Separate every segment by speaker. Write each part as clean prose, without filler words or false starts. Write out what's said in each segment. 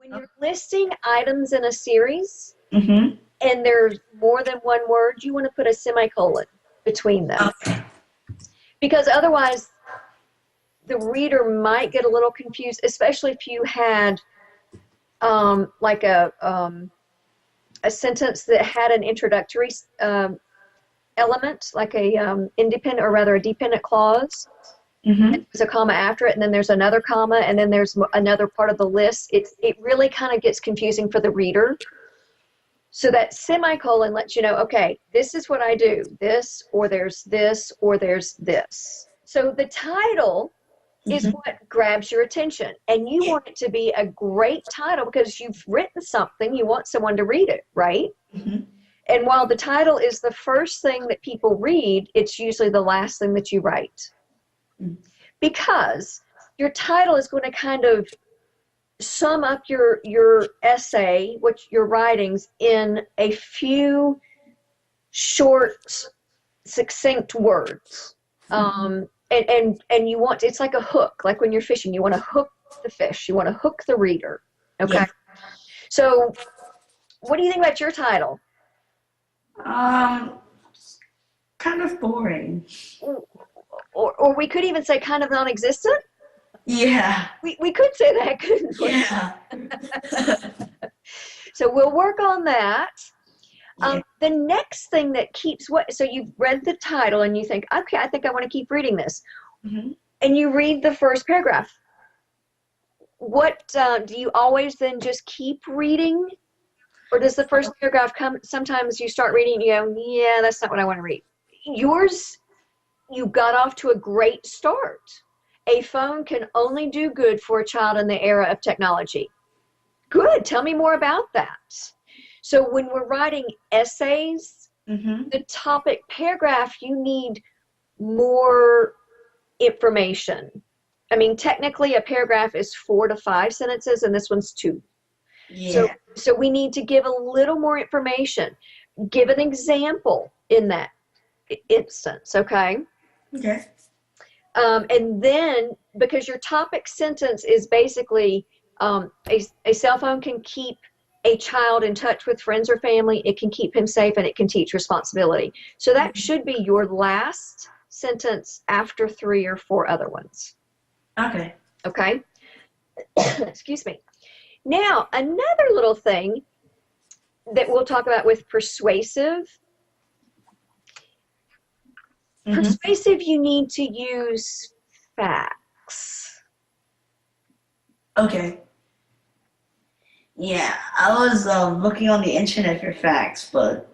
Speaker 1: When you're listing items in a series
Speaker 2: Mm-hmm.
Speaker 1: and there's more than one word, you want to put a semicolon between them.
Speaker 2: Okay.
Speaker 1: Because otherwise, the reader might get a little confused, especially if you had like a sentence that had an introductory element, like a independent, or rather a dependent clause.
Speaker 2: Mm-hmm.
Speaker 1: There's a comma after it, and then there's another comma, and then there's another part of the list. It really kind of gets confusing for the reader. So that semicolon lets you know, okay, this is what I do. This, or there's this, or there's this. So the title is
Speaker 2: Mm-hmm.
Speaker 1: what grabs your attention, and you want it to be a great title because you've written something, you want someone to read it, right?
Speaker 2: Mm-hmm.
Speaker 1: And while the title is the first thing that people read, it's usually the last thing that you write, because your title is going to kind of sum up your essay, which your writings, in a few short, succinct words. And you want, it's like a hook, like when you're fishing, you want to hook the fish, you want to hook the reader. Okay.
Speaker 2: Yeah.
Speaker 1: So what do you think about your title?
Speaker 2: Um, Kind of boring.
Speaker 1: Or we could even say kind of non-existent.
Speaker 2: Yeah.
Speaker 1: We could say that, couldn't we?
Speaker 2: Yeah.
Speaker 1: So we'll work on that.
Speaker 2: Yeah.
Speaker 1: The next thing that keeps what, so you've read the title and you think, okay, I think I want to keep reading this.
Speaker 2: Mm-hmm.
Speaker 1: And you read the first paragraph. What, do you always then just keep reading? Or does the first paragraph come, sometimes you start reading and you go, yeah, that's not what I want to read. Yours, you got off to a great start. A phone can only do good for a child in the era of technology. Good, tell me more about that. So when we're writing essays,
Speaker 2: Mm-hmm.
Speaker 1: the topic paragraph, you need more information. I mean, technically a paragraph is 4 to 5 sentences, and this one's 2.
Speaker 2: Yeah.
Speaker 1: So we need to give a little more information. Give an example in that instance, okay?
Speaker 2: Okay.
Speaker 1: And then, because your topic sentence is basically a cell phone can keep a child in touch with friends or family, it can keep him safe, and it can teach responsibility. So that should be your last sentence after 3 or 4 other ones.
Speaker 2: Okay.
Speaker 1: Okay? Excuse me. Now, another little thing that we'll talk about with persuasive.
Speaker 2: Mm-hmm.
Speaker 1: Persuasive, you need to use facts.
Speaker 2: Okay. Yeah, I was looking on the internet for facts, but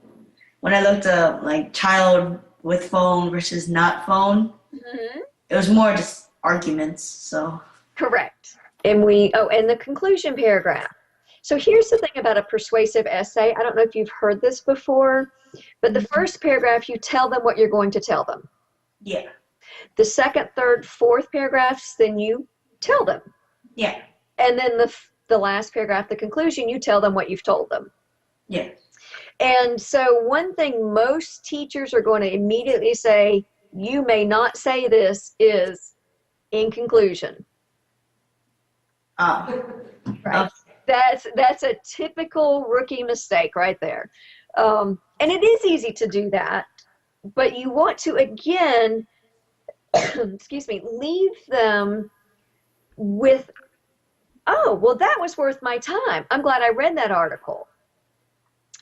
Speaker 2: when I looked up like child with phone versus not phone,
Speaker 1: Mm-hmm.
Speaker 2: it was more just arguments. So.
Speaker 1: Correct. And and the conclusion paragraph. So here's the thing about a persuasive essay. I don't know if you've heard this before, but the first paragraph, you tell them what you're going to tell them.
Speaker 2: Yeah.
Speaker 1: The second, third, fourth paragraphs, then you tell them.
Speaker 2: Yeah.
Speaker 1: And then the last paragraph, the conclusion, you tell them what you've told them.
Speaker 2: Yeah.
Speaker 1: And so one thing most teachers are going to immediately say, you may not say this, is in conclusion.
Speaker 2: Oh.
Speaker 1: Right. That's a typical rookie mistake right there. And it is easy to do that, but you want to, again, excuse me, leave them with, oh, well, that was worth my time. I'm glad I read that article.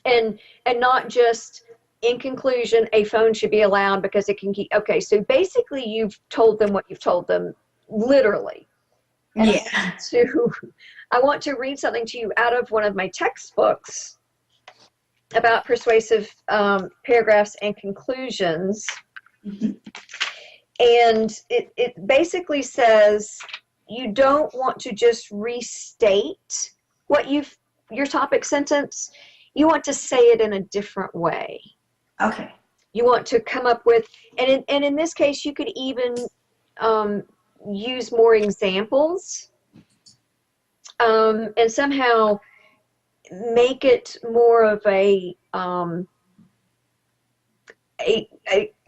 Speaker 1: And not just, in conclusion, a phone should be allowed because it can keep, okay, so basically you've told them what you've told them, literally. And
Speaker 2: Yeah.
Speaker 1: I want to read something to you out of one of my textbooks about persuasive paragraphs and conclusions.
Speaker 2: Mm-hmm.
Speaker 1: And it basically says you don't want to just restate what your topic sentence. You want to say it in a different way.
Speaker 2: Okay.
Speaker 1: You want to come up with, and in this case, you could even use more examples, and somehow make it more of a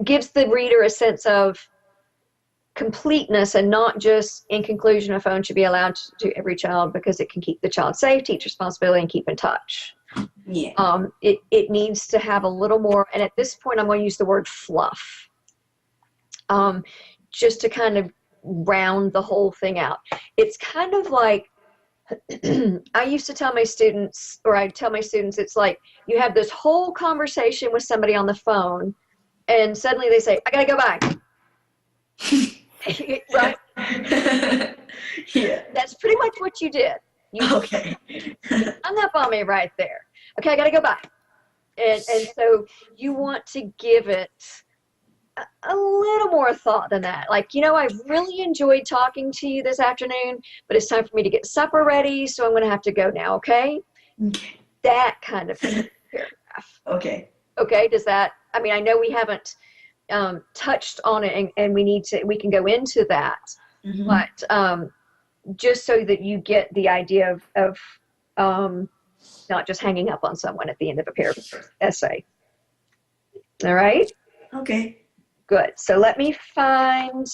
Speaker 1: gives the reader a sense of, completeness and not just in conclusion a phone should be allowed to every child because it can keep the child safe, teach responsibility, and keep in touch.
Speaker 2: Yeah.
Speaker 1: It needs to have a little more, and at this point I'm going to use the word fluff, just to kind of round the whole thing out. It's kind of like I used to tell my students, or I tell my students, it's like you have this whole conversation with somebody on the phone, and suddenly they say, "I gotta go back." Right?
Speaker 2: Yeah.
Speaker 1: That's pretty much what you did. You
Speaker 2: Okay.
Speaker 1: hung up on me right there. Okay, I gotta go back. And so you want to give it a little more thought than that. Like, I've really enjoyed talking to you this afternoon, but it's time for me to get supper ready, so I'm going to have to go now, okay?
Speaker 2: Okay.
Speaker 1: That kind of paragraph.
Speaker 2: Okay.
Speaker 1: Okay, does that, I know we haven't touched on it, and we can go into that,
Speaker 2: Mm-hmm.
Speaker 1: but just so that you get the idea of not just hanging up on someone at the end of a paragraph essay. All right?
Speaker 2: Okay.
Speaker 1: Good. So let me find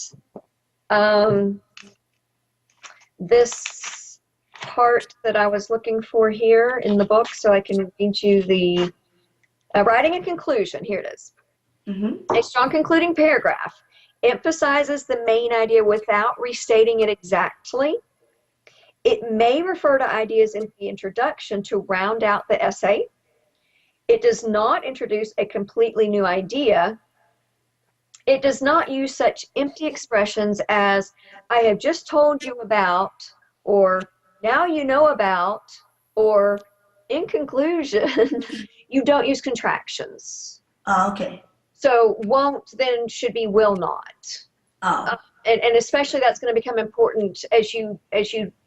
Speaker 1: this part that I was looking for here in the book so I can read you the writing a conclusion. Here it is.
Speaker 2: Mm-hmm.
Speaker 1: A strong concluding paragraph emphasizes the main idea without restating it exactly. It may refer to ideas in the introduction to round out the essay. It does not introduce a completely new idea. It does not use such empty expressions as, "I have just told you about," or "now you know about," or "in conclusion." You don't use contractions.
Speaker 2: Oh, okay.
Speaker 1: So won't then should be will not.
Speaker 2: Oh.
Speaker 1: And especially that's going to become important as you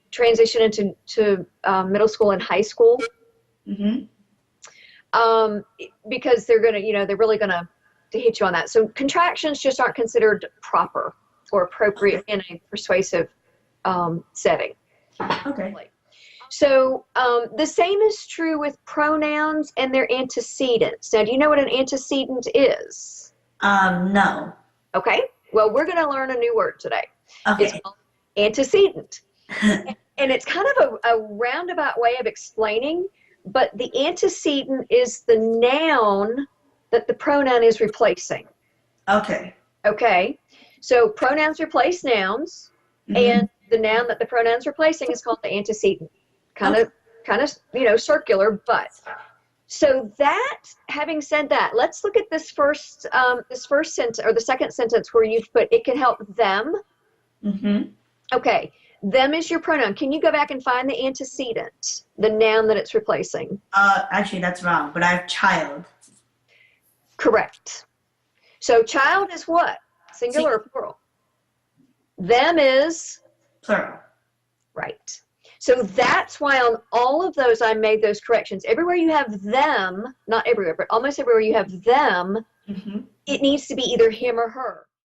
Speaker 1: transition into middle school and high school.
Speaker 2: Mm-hmm.
Speaker 1: Because they're going to, they're really going to hit you on that. So contractions just aren't considered proper or appropriate in a persuasive setting.
Speaker 2: Okay.
Speaker 1: So the same is true with pronouns and their antecedents. Now, do you know what an antecedent is?
Speaker 2: No.
Speaker 1: Okay. Well, we're going to learn a new word today.
Speaker 2: Okay.
Speaker 1: It's called antecedent. And it's kind of a roundabout way of explaining, but the antecedent is the noun that the pronoun is replacing.
Speaker 2: Okay.
Speaker 1: Okay. So pronouns replace nouns,
Speaker 2: Mm-hmm.
Speaker 1: and the noun that the pronoun's replacing is called the antecedent. Kind of, circular, but. So that, having said that, let's look at this first sentence, or the second sentence where you've put, "it can help them."
Speaker 2: Mm-hmm.
Speaker 1: Okay. Them is your pronoun. Can you go back and find the antecedent, the noun that it's replacing?
Speaker 2: Actually, that's wrong, but I have child.
Speaker 1: Correct. So child is what? Singular or plural? Them is?
Speaker 2: Plural.
Speaker 1: Right. So that's why on all of those I made those corrections. Everywhere you have them, not everywhere, but almost everywhere you have them,
Speaker 2: Mm-hmm.
Speaker 1: it needs to be either him or her.